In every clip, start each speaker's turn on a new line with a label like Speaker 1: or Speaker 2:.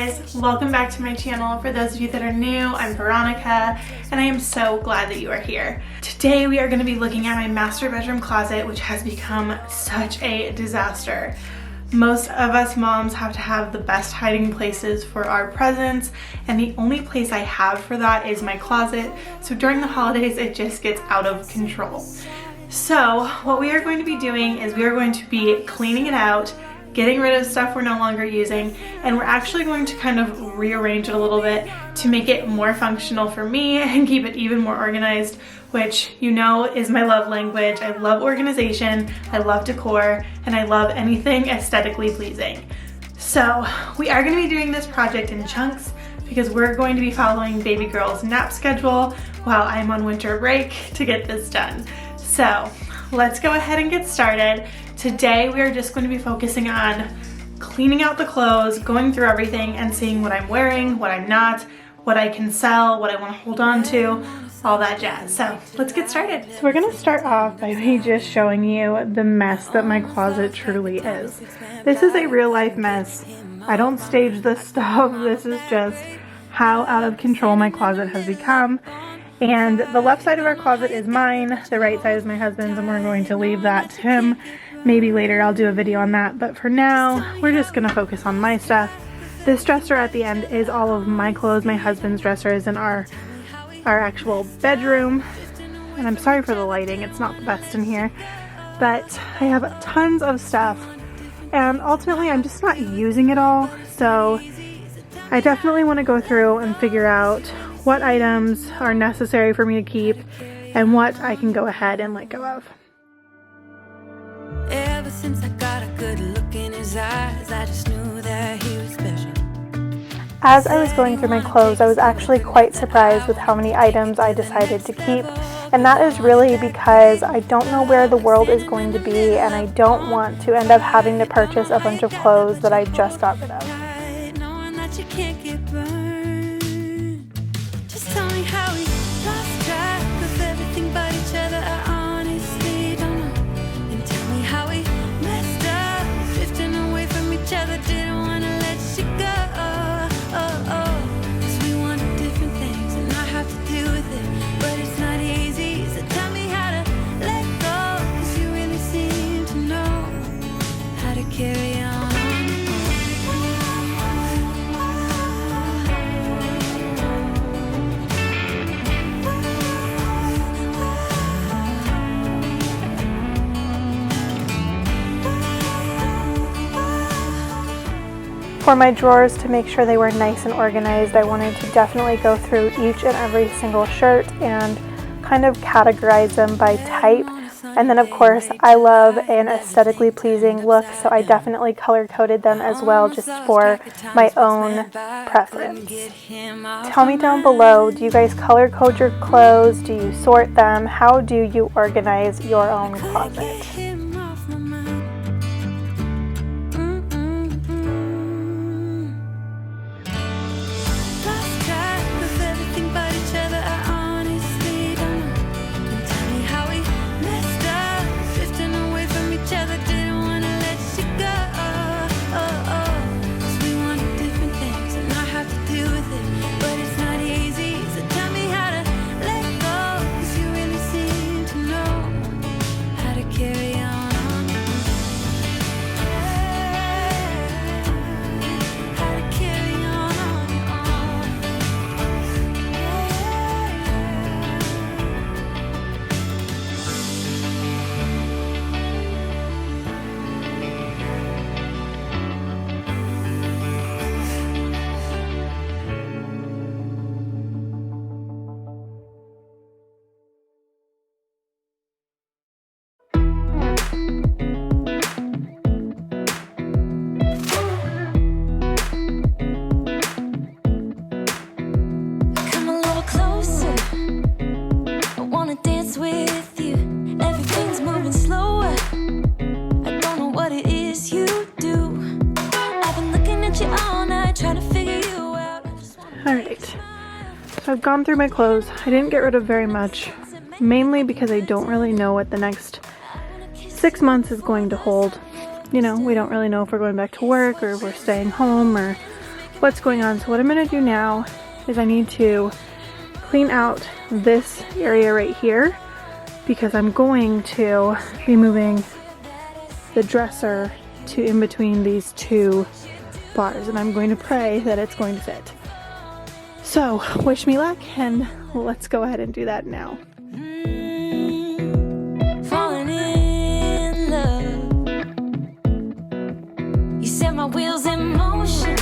Speaker 1: guys, welcome back to my channel. For those of you that are new, I'm Veronica and I am so glad that you are here. Today we are going to be looking at my master bedroom closet, which has become such a disaster. Most of us moms have to have the best hiding places for our presents, and the only place I have for that is my closet. So during the holidays it just gets out of control. So what we are going to be doing is we are going to be cleaning it out, getting rid of stuff we're no longer using, and we're actually going to kind of rearrange it a little bit to make it more functional for me and keep it even more organized, which you know is my love language. I love organization, I love decor, and I love anything aesthetically pleasing. So we are going to be doing this project in chunks because we're going to be following baby girl's nap schedule while I'm on winter break to get this done. So let's go ahead and get started. Today we are just going to be focusing on cleaning out the clothes, going through everything and seeing what I'm wearing, what I'm not, what I can sell, what I want to hold on to, all that jazz. So let's get started. So we're going to start off by me just showing you the mess that my closet truly is. This is a real life mess. I don't stage this stuff. This is just how out of control my closet has become. And the left side of our closet is mine, the right side is my husband's, and we're going to leave that to him. Maybe later I'll do a video on that, but for now, we're just gonna focus on my stuff. This dresser at the end is all of my clothes. My husband's dresser is in our actual bedroom. And I'm sorry for the lighting, it's not the best in here. But I have tons of stuff, and ultimately I'm just not using it all. So I definitely wanna go through and figure out what items are necessary for me to keep and what I can go ahead and let go of.
Speaker 2: Ever since I got a good look in his eyes, I just knew that he was special.
Speaker 1: As I was going through my clothes, I was actually quite surprised with how many items I decided to keep. And that is really because I don't know where the world is going to be, and I don't want to end up having to purchase a bunch of clothes that I just got rid of.
Speaker 2: Knowing that you can't get burned. Just tell me how we lost track of everything but each other. I honestly don't know. And tell me how we messed up, drifting away from each other. Didn't want to let you go. Cause we wanted different things and I have to deal with it, but it's not easy. So tell me how to let go, cause you really seem to know how to carry on.
Speaker 1: For my drawers, to make sure they were nice and organized, I wanted to definitely go through each and every single shirt and kind of categorize them by type. And then of course, I love an aesthetically pleasing look, so I definitely color coded them as well, just for my own preference. Tell me down below, do you guys color code your clothes? Do you sort them? How do you organize your own closet? Alright, so I've gone through my clothes. I didn't get rid of very much, mainly because I don't really know what the next 6 months is going to hold. You know, we don't really know if we're going back to work or if we're staying home or what's going on. So what I'm going to do now is I need to clean out this area right here because I'm going to be moving the dresser to in between these two bars, and I'm going to pray that it's going to fit. So wish me luck, and let's go ahead and do that now.
Speaker 2: Falling in love. You set my wheels in motion.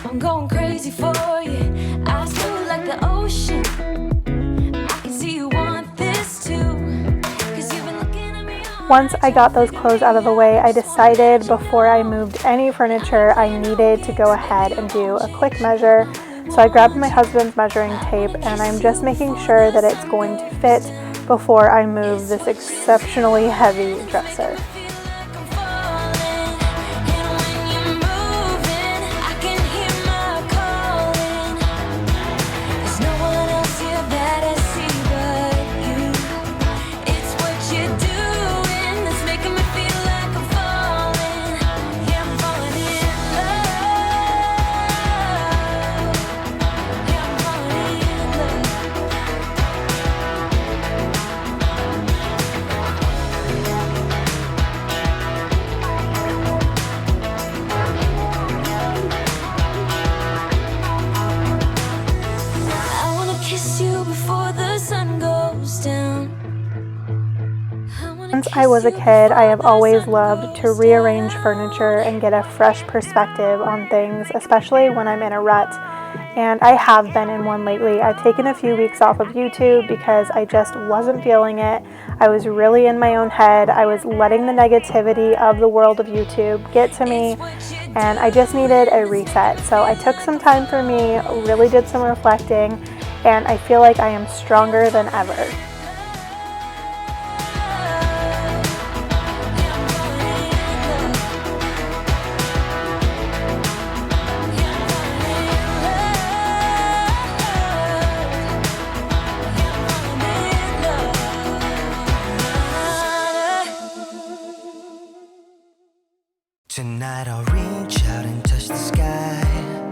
Speaker 2: I'm going crazy for you. I feel like the ocean. I can see you want this too. 'Cause you've been looking at me all.
Speaker 1: Once I got those clothes out of the way, I decided before I moved any furniture, I needed to go ahead and do a quick measure. So I grabbed my husband's measuring tape, and I'm just making sure that it's going to fit before I move this exceptionally heavy dresser. Since I was a kid, I have always loved to rearrange furniture and get a fresh perspective on things, especially when I'm in a rut. And I have been in one lately. I've taken a few weeks off of YouTube because I just wasn't feeling it. I was really in my own head. I was letting the negativity of the world of YouTube get to me, and I just needed a reset. So I took some time for me, really did some reflecting, and I feel like I am stronger than ever.
Speaker 3: Tonight I'll reach out and touch the sky.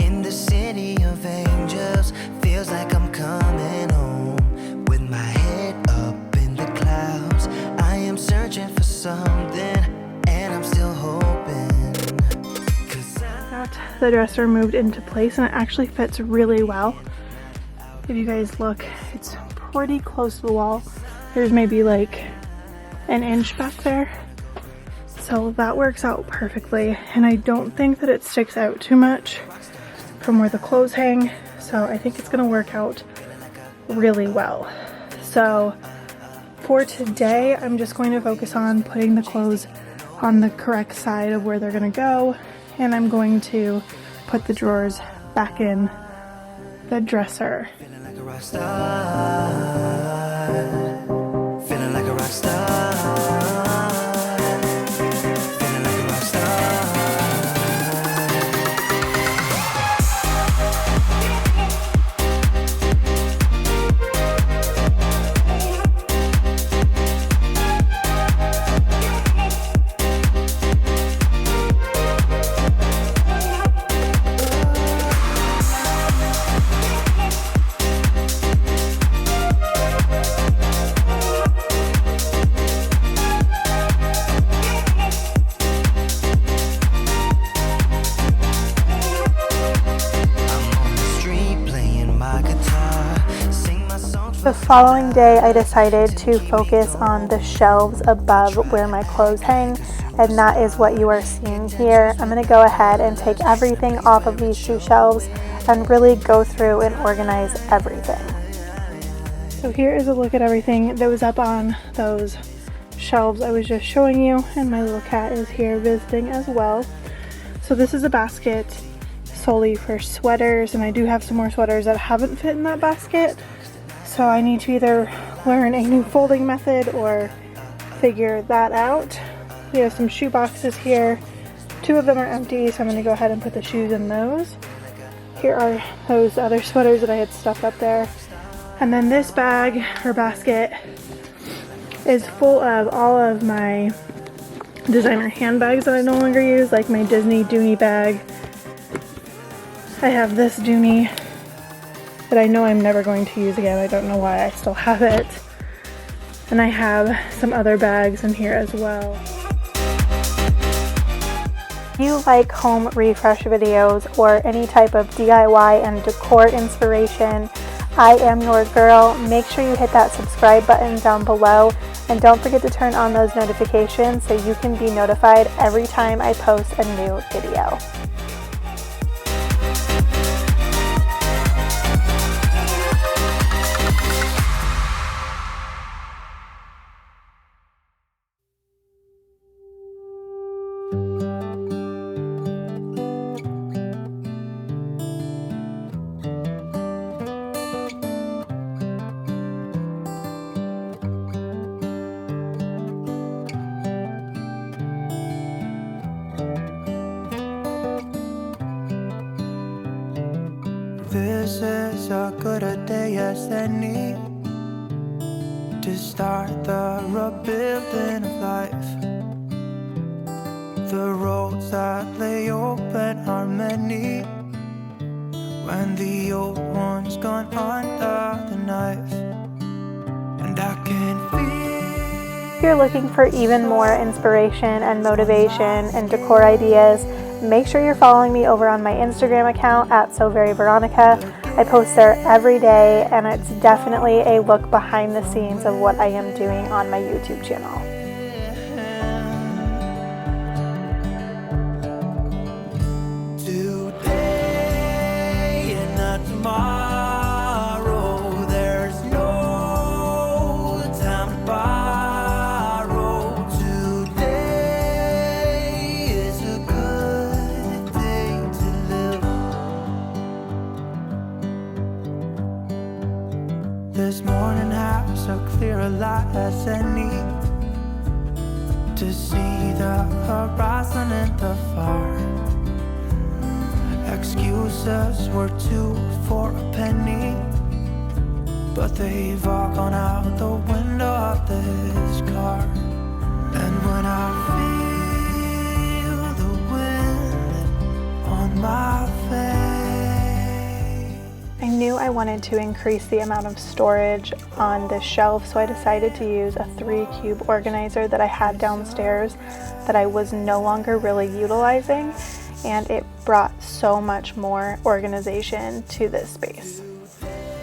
Speaker 3: In the city of angels, feels like I'm coming home. With my head up in the clouds, I am searching for something, and I'm still hoping.
Speaker 1: Got the dresser moved into place, and it actually fits really well. If you guys look, it's pretty close to the wall. There's maybe like an inch back there. So that works out perfectly, and I don't think that it sticks out too much from where the clothes hang, so I think it's gonna work out really well. So for today, I'm just going to focus on putting the clothes on the correct side of where they're gonna go, and I'm going to put the drawers back in the dresser.
Speaker 3: Feeling like a rock star. Feeling like a rock star.
Speaker 1: The following day, I decided to focus on the shelves above where my clothes hang, and that is what you are seeing here. I'm going to go ahead and take everything off of these two shelves and really go through and organize everything. So here is a look at everything that was up on those shelves I was just showing you, and my little cat is here visiting as well. So this is a basket solely for sweaters, and I do have some more sweaters that haven't fit in that basket. So I need to either learn a new folding method or figure that out. We have some shoe boxes here. 2 of them are empty, so I'm going to go ahead and put the shoes in those. Here are those other sweaters that I had stuffed up there. And then this bag or basket is full of all of my designer handbags that I no longer use, like my Disney Dooney bag. I have this dooney that I know I'm never going to use again. I don't know why I still have it. And I have some other bags in here as well. If you like home refresh videos or any type of DIY and decor inspiration, I am your girl. Make sure you hit that subscribe button down below and don't forget to turn on those notifications so you can be notified every time I post a new video.
Speaker 3: This is as good a day as any to start the rebuilding of life. The roads that lay open are many when the old one's gone under the knife. And I can feel.
Speaker 1: If you're looking for even more inspiration and motivation and decor ideas, make sure you're following me over on my Instagram account at soveryyveronica. I post there every day, and it's definitely a look behind the scenes of what I am doing on my YouTube channel.
Speaker 3: Today and not tomorrow, there's no time to borrow. Today is a good day to live. This morning has a clearer light as any to see the horizon in the far. Excuses were 2 for a penny, but they've all gone out the window of this car. And when I feel the wind on my face,
Speaker 1: I knew I wanted to increase the amount of storage on this shelf, so I decided to use a 3-cube organizer that I had downstairs that I was no longer really utilizing, and it brought so much more organization to this space.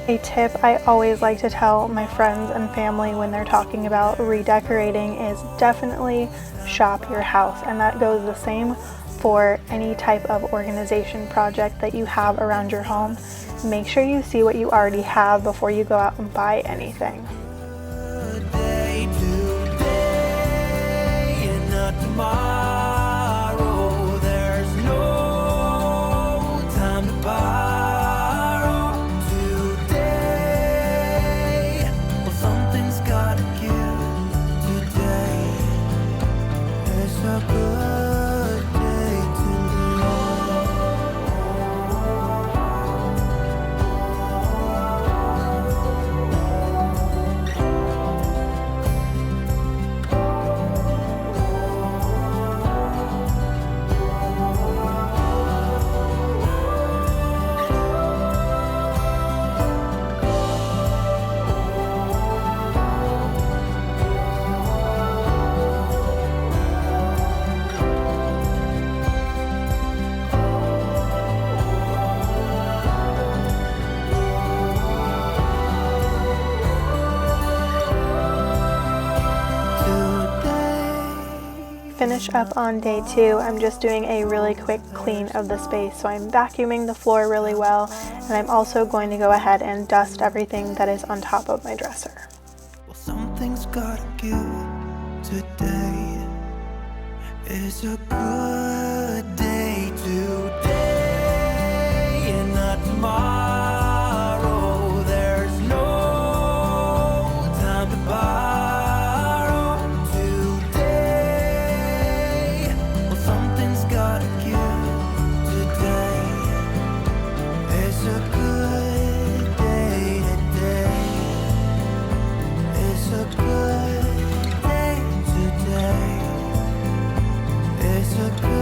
Speaker 1: A tip I always like to tell my friends and family when they're talking about redecorating is definitely shop your house, and that goes the same for any type of organization project that you have around your home. Make sure you see what you already have before you go out and buy anything.
Speaker 3: today and not tomorrow, there's no time to borrow. Today, well, something's gotta give. Today is a good day to
Speaker 1: Finish up on day 2. I'm just doing a really quick clean of the space, so I'm vacuuming the floor really well, and I'm also going to go ahead and dust everything that is on top of my dresser.
Speaker 3: well, something's gotta give. Today is a good day. Today and not tomorrow, there's no time to borrow. Today, well, something's gotta give. Today is a good day. Today is a good day. Today is a good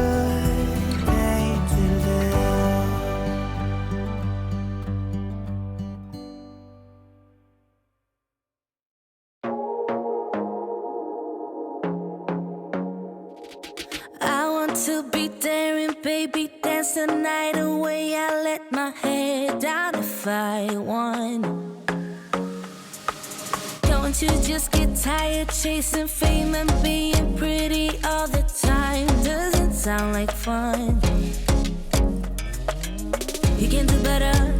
Speaker 2: will be there and baby dance the night away. I let my hair down if I want. Don't you just get tired chasing fame and being pretty all the time? Doesn't sound like fun. You can do better.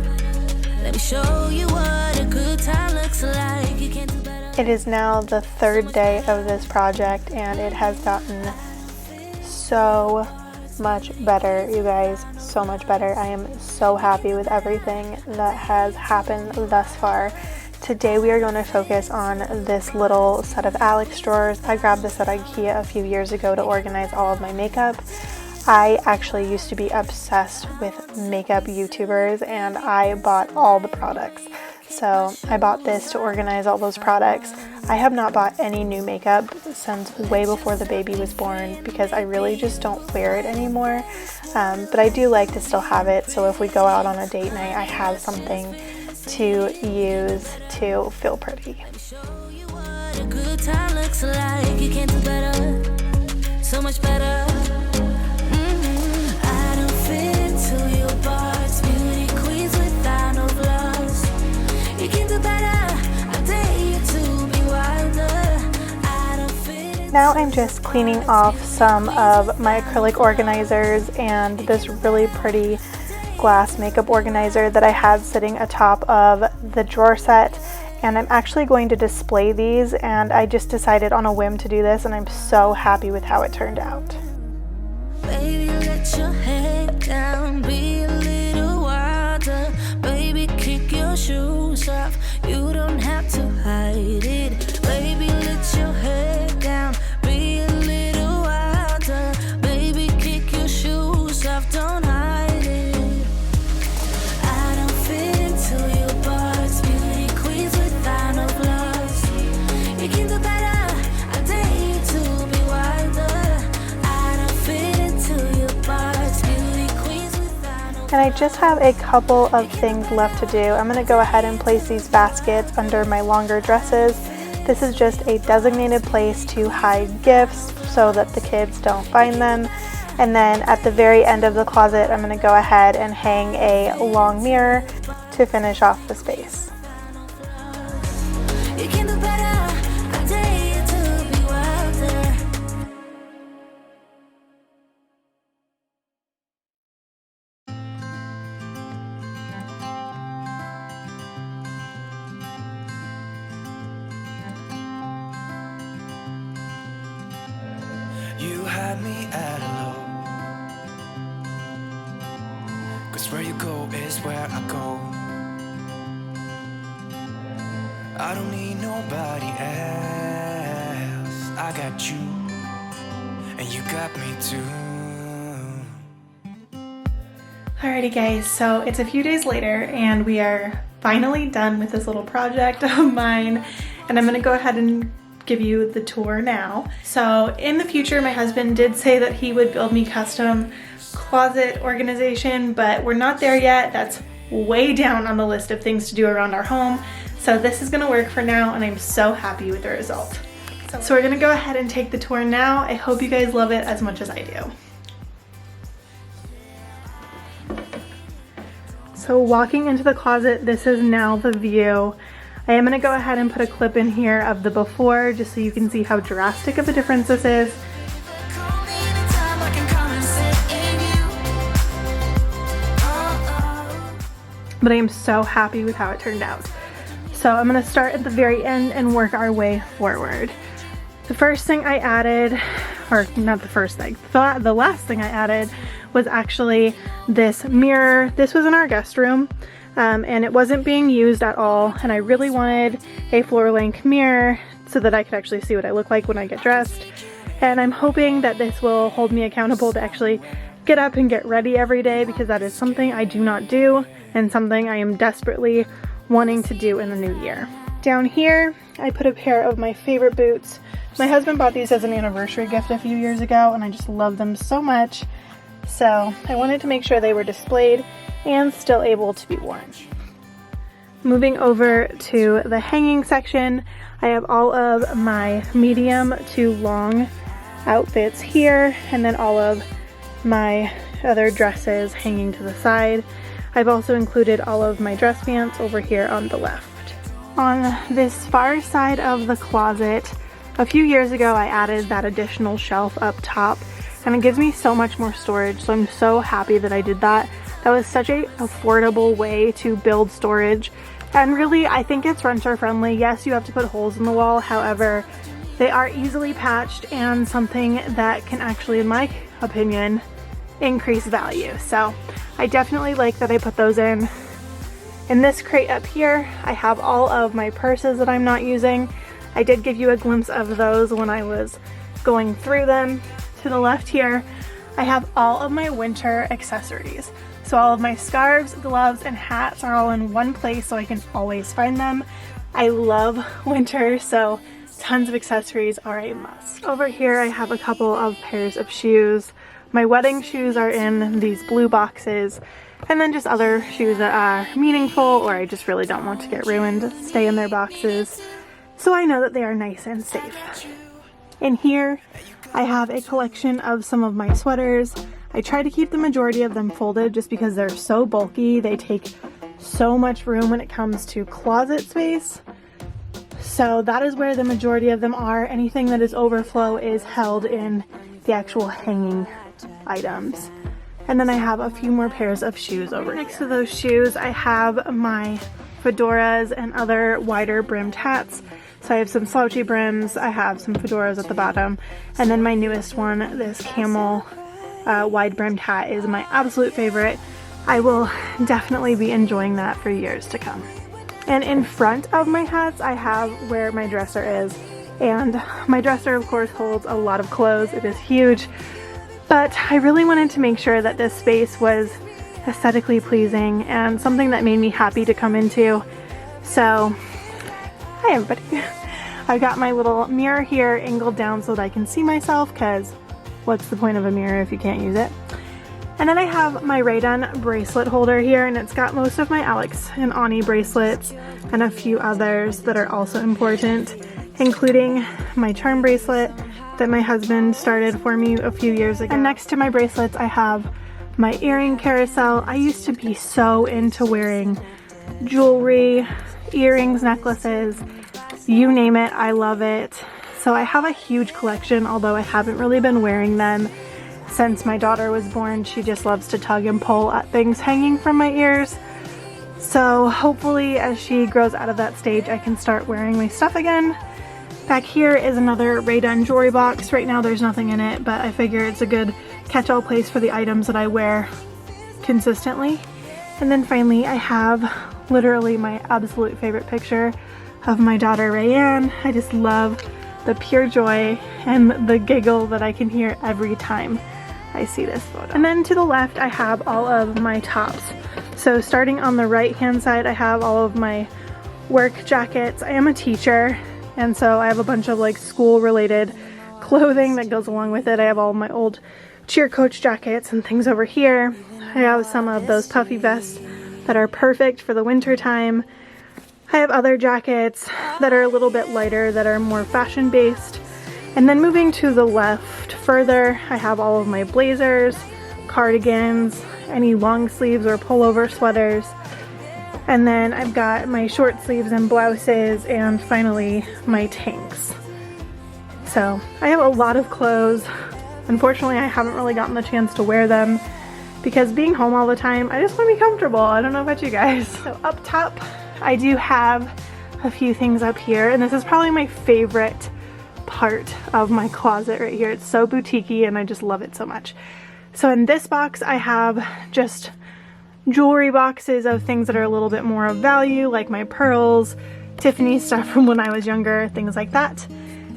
Speaker 2: Let me show you what a good time looks like. You can do better.
Speaker 1: It is now the third day of this project and it has gotten so much better, you guys, so much better. I am so happy with everything that has happened thus far. Today we are going to focus on this little set of Alex drawers. I grabbed this at IKEA a few years ago to organize all of my makeup. I actually used to be obsessed with makeup YouTubers and I bought all the products. So I bought this to organize all those products. I have not bought any new makeup since way before the baby was born because I really just don't wear it anymore. But I do like to still have it, so if we go out on a date night, I have something to use to feel pretty.
Speaker 2: Let me show you what a good time looks like. You can do better, so much better. I don't fit into your box, beauty queens without no gloves. You can do better, I dare you to be wilder. I don't fit.
Speaker 1: Now I'm just cleaning off some of my acrylic organizers and this really pretty glass makeup organizer that I had sitting atop of the drawer set, and I'm actually going to display these, and I just decided on a whim to do this and I'm so happy with how it turned out.
Speaker 2: Baby, let your head down, be a little wilder. Baby, kick your shoes off, you don't have to hide it. Baby, let your head down, be a little wilder. Baby, kick your shoes off, don't hide it. I don't fit into your box, beauty queens without no gloves. You can do better, I dare you to be wilder. I don't fit into your box, beauty queens without no.
Speaker 1: And I just have a couple of things left to do. I'm going to go ahead and place these baskets under my longer dresses. This is just a designated place to hide gifts so that the kids don't find them. And then at the very end of the closet, I'm going to go ahead and hang a long mirror to finish off the space.
Speaker 2: You can do better, I dare you to be wilder.
Speaker 3: You had me at hello, 'cause where you go is where I go. I don't need nobody else. I got you, and you got me too.
Speaker 1: Alrighty guys, so it's a few days later and we are finally done with this little project of mine, and I'm gonna go ahead and give you the tour now. So in the future, my husband did say that he would build me custom closet organization, but we're not there yet. That's way down on the list of things to do around our home. So this is gonna work for now and I'm so happy with the result. So we're gonna go ahead and take the tour now. I hope you guys love it as much as I do. So walking into the closet, this is now the view. I am going to go ahead and put a clip in here of the before just so you can see how drastic of a difference this is.
Speaker 2: Call me anytime, I can come and sit in you.
Speaker 1: But I am so happy with how it turned out. So I'm going to start at the very end and work our way forward. The first thing I added, or not the first thing, the last thing I added was actually this mirror. This was in our guest room. And it wasn't being used at all, and I really wanted a floor-length mirror so that I could actually see what I look like when I get dressed. And I'm hoping that this will hold me accountable to actually get up and get ready every day, because that is something I do not do and something I am desperately wanting to do in the new year. Down here, I put a pair of my favorite boots. My husband bought these as an anniversary gift a few years ago, and I just love them so much. So I wanted to make sure they were displayed and still able to be worn. Moving over to the hanging section, I have all of my medium to long outfits here, and then all of my other dresses hanging to the side. I've also included all of my dress pants over here on the left. On this far side of the closet, a few years ago I added that additional shelf up top, and it gives me so much more storage, so I'm so happy that I did that. That was such a affordable way to build storage, and really I think it's renter friendly. Yes, you have to put holes in the wall, however they are easily patched and something that can actually, in my opinion, increase value. So I definitely like that I put those in. In this crate up here, I have all of my purses that I'm not using. I did give you a glimpse of those when I was going through them. To the left here, I have all of my winter accessories. So all of my scarves, gloves, and hats are all in one place so I can always find them. I love winter, so tons of accessories are a must. Over here I have a couple of pairs of shoes. My wedding shoes are in these blue boxes, and then just other shoes that are meaningful or I just really don't want to get ruined stay in their boxes, so I know that they are nice and safe. In here I have a collection of some of my sweaters. I try to keep the majority of them folded just because they're so bulky. They take so much room when it comes to closet space. So that is where the majority of them are. Anything that is overflow is held in the actual hanging items. And then I have a few more pairs of shoes over next to those shoes. I have my fedoras and other wider brimmed hats. So I have some slouchy brims, I have some fedoras at the bottom, and then my newest one, this camel wide brimmed hat, is my absolute favorite. I will definitely be enjoying that for years to come. And in front of my hats I have where my dresser is, and my dresser of course holds a lot of clothes. It is huge, but I really wanted to make sure that this space was aesthetically pleasing and something that made me happy to come into. So hi everybody. I've got my little mirror here angled down so that I can see myself, because what's the point of a mirror if you can't use it? And then I have my ReyAnn bracelet holder here, and it's got most of my Alex and Ani bracelets and a few others that are also important, including my charm bracelet that my husband started for me a few years ago. And next to my bracelets I have my earring carousel. I used to be so into wearing jewelry, earrings, necklaces, you name it, I love it. So I have a huge collection, although I haven't really been wearing them since my daughter was born. She just loves to tug and pull at things hanging from my ears. So hopefully as she grows out of that stage I can start wearing my stuff again. Back here is another ReyAnn jewelry box. Right now there's nothing in it, but I figure it's a good catch-all place for the items that I wear consistently. And then finally I have literally my absolute favorite picture of my daughter ReyAnn. I just love the pure joy and the giggle that I can hear every time I see this photo. And then to the left I have all of my tops. So starting on the right hand side I have all of my work jackets. I am a teacher, and so I have a bunch of like school related clothing that goes along with it. I have all my old cheer coach jackets and things over here. I have some of those puffy vests that are perfect for the winter time. I have other jackets that are a little bit lighter that are more fashion based. And then moving to the left further, I have all of my blazers, cardigans, any long sleeves or pullover sweaters. And then I've got my short sleeves and blouses, and finally my tanks. So I have a lot of clothes. Unfortunately, I haven't really gotten the chance to wear them because being home all the time, I just want to be comfortable. I don't know about you guys. So up top, I do have a few things up here, and this is probably my favorite part of my closet right here. It's so boutiquey and I just love it so much. So in this box I have just jewelry boxes of things that are a little bit more of value, like my pearls, Tiffany stuff from when I was younger, things like that.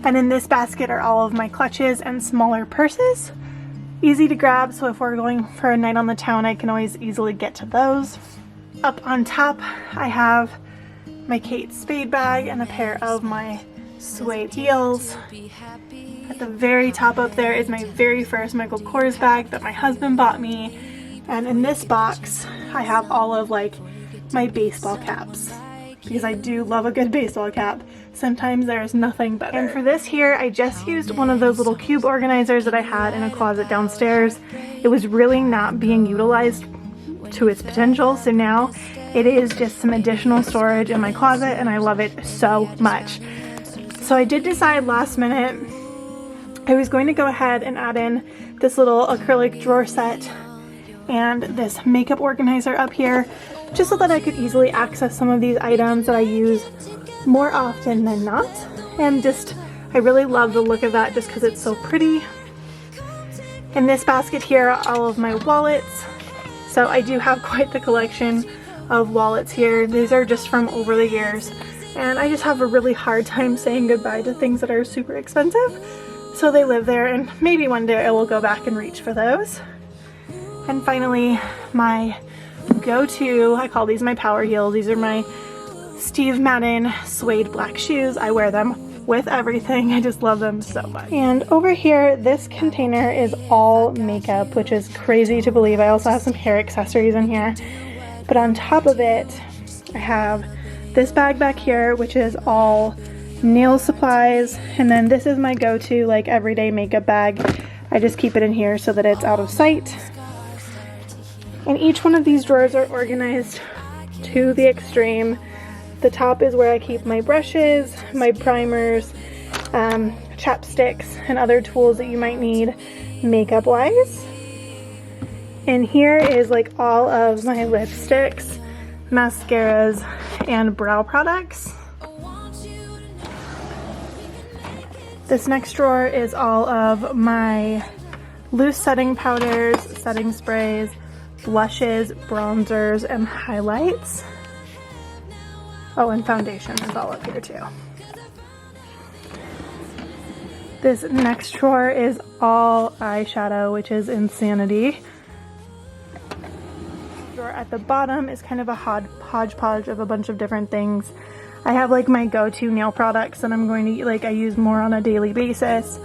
Speaker 1: And in this basket are all of my clutches and smaller purses. Easy to grab, so if we're going for a night on the town I can always easily get to those. Up on top I have my Kate Spade bag and a pair of my suede heels. At the very top up there is my very first Michael Kors bag that my husband bought me. And in this box I have all of like my baseball caps. because I do love a good baseball cap. Sometimes there's nothing better. And for this here, I just used one of those little cube organizers that I had in a closet downstairs. It was really not being utilized to its potential, so now it is just some additional storage in my closet, and I love it so much. So I did decide last minute I was going to go ahead and add in this little acrylic drawer set and this makeup organizer up here, just so that I could easily access some of these items that I use more often than not. And just, I really love the look of that just because it's so pretty. In this basket here are all of my wallets. So I do have quite the collection of wallets here. These are just from over the years. And I just have a really hard time saying goodbye to things that are super expensive. So they live there, and maybe one day I will go back and reach for those. And finally, my go-to, I call these my power heels. These are my Steve Madden suede black shoes. I wear them with everything. I just love them so much. And over here, this container is all makeup, which is crazy to believe. I also have some hair accessories in here. But on top of it, I have this bag back here, which is all nail supplies. And then this is my go-to like everyday makeup bag. I just keep it in here so that it's out of sight. And each one of these drawers are organized to the extreme. The top is where I keep my brushes, my primers, chapsticks, and other tools that you might need makeup wise. And here is like all of my lipsticks, mascaras, and brow products. This next drawer is all of my loose setting powders, setting sprays, blushes, bronzers, and highlights. Oh, and foundation is all up here too. This next drawer is all eyeshadow, which is insanity. The drawer at the bottom is kind of a hodgepodge of a bunch of different things. I have like my go-to nail products that I'm going to I use more on a daily basis.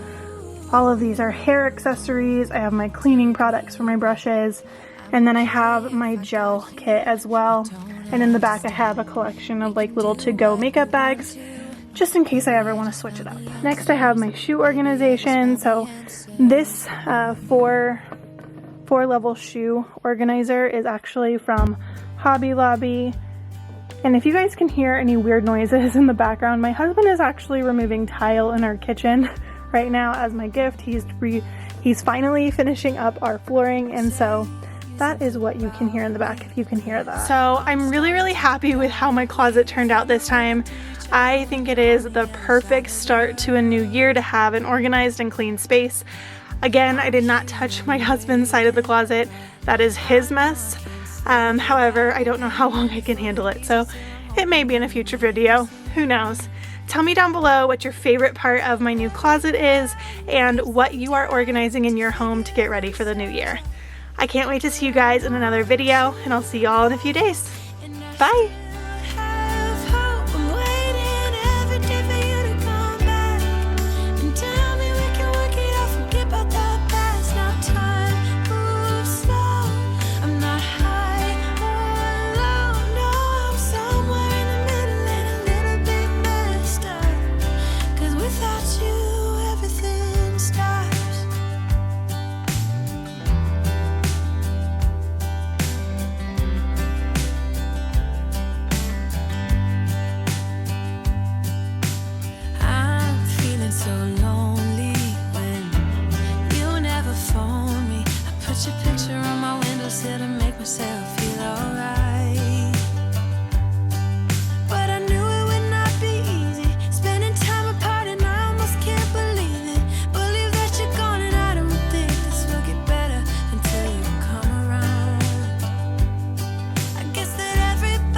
Speaker 1: All of these are hair accessories. I have my cleaning products for my brushes. And then I have my gel kit as well. And in the back I have a collection of like little to-go makeup bags, just in case I ever want to switch it up. Next I have my shoe organization. So this four level shoe organizer is actually from Hobby Lobby. And if you guys can hear any weird noises in the background, my husband is actually removing tile in our kitchen right now as my gift. He's finally finishing up our flooring, and so that is what you can hear in the back, if you can hear that. So I'm really happy with how my closet turned out this time. I think it is the perfect start to a new year to have an organized and clean space. Again, I did not touch my husband's side of the closet. That is his mess. However, I don't know how long I can handle it, so it may be in a future video. Who knows? Tell me down below what your favorite part of my new closet is and what you are organizing in your home to get ready for the new year. I can't wait to see you guys in another video, and I'll see y'all in a few days. Bye!